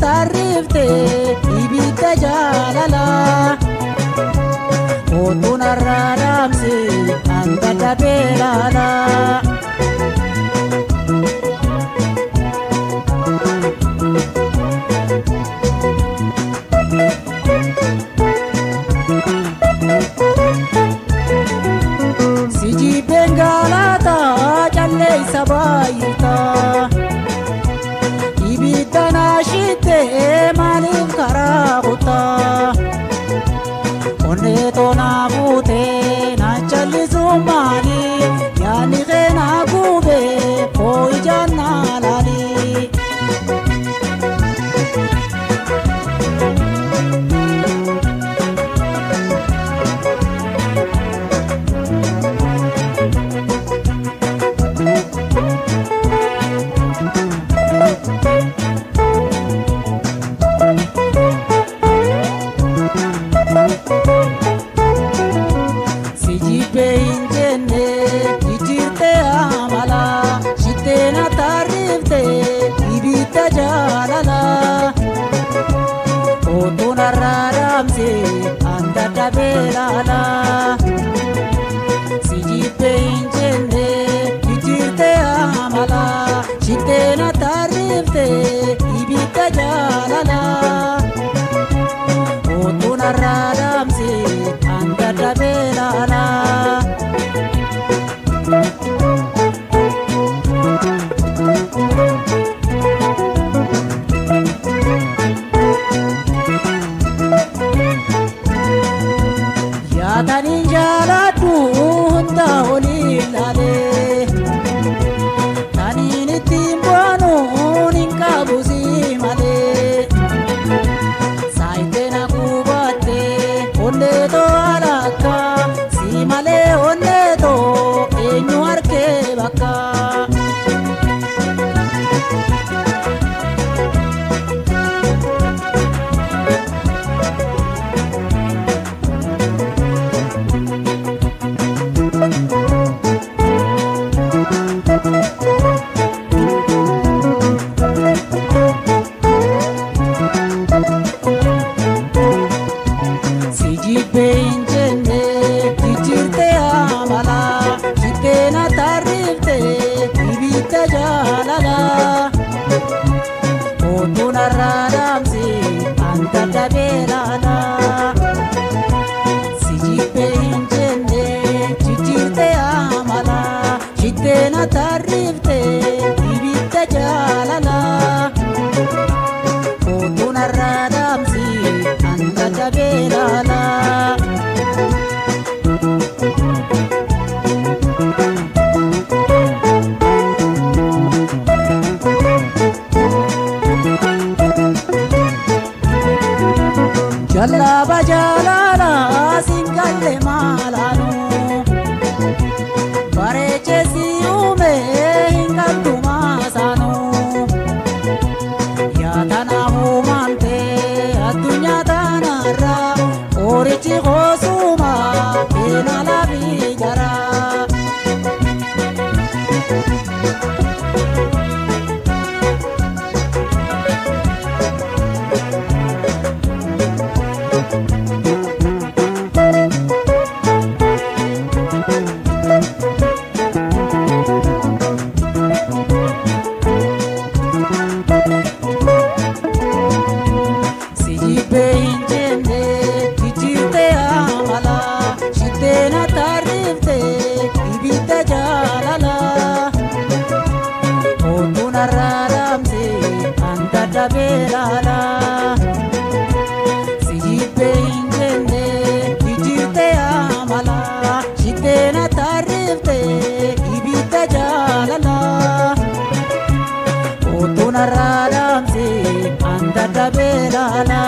tarifte ibidda jaalala Otuun arraadamse hanga dabeelala Siji bengalata challe sabayita Ibidda naashite maaliif karaa kuta Onne toona buute na challisu maali yaani keena gube oo ijaan na laali Otuun arraadamse hanga dabeelala Sijibbee hin jenne jijjiirte amala Shitteena tarriifte ibidda jaalala Otuun arraadamse hanga dabeelala Yaataniin jaaladhu hunda oliin laalee Taniin ittiin bu'anuun hin qabu si malee Saayiteen haguubattee onneetoo alakka Si malee onneetoo eenyu harkee bakka Sijibbee hin jenne jijjiirte amala Shitteena tarriifte ibidda jaalala Otuun arraadamse hanga dabeelala Sijibbee hin jenne jijjiirte amala Shitteena tarriifte ibidda jaalala Otuun arraadamse hanga dabeelala Jallaba jaalala singalle maalaanu Bareeche si uume hin qabdu maasaanu Yaatana uumamte addunyaa tanarra Oorichi qoosuma beena lafi jara Sijibbee hin jenne jijjiirte amala Shitteena tarriifte ibidda jaalala Otuun arraadamse hanga dabeelala Sijibbee hin jenne jijjiirte amala Shitteena tarriifte ibidda jaalala Otuun arraadamse hanga dabeelala